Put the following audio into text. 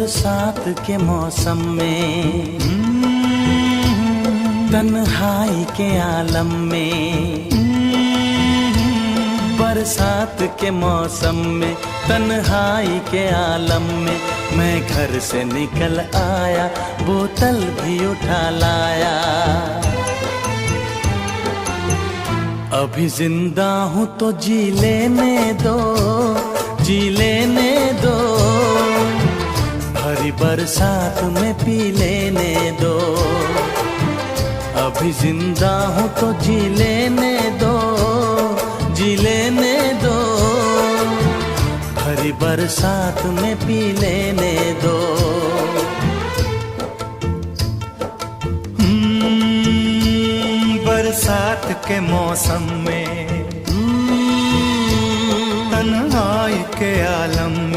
बरसात के मौसम में, तन्हाई के आलम में, बरसात के मौसम में, तन्हाई के आलम में, मैं घर से निकल आया, बोतल भी उठा लाया। अभी जिंदा हूँ तो जी लेने दो, जी लेने दो, भरी बरसात में पी लेने दो। अभी जिंदा हूँ तो जी लेने दो, जी लेने दो, भरी बरसात में पी लेने दो। बरसात के मौसम में, तन्हाई के आलम में,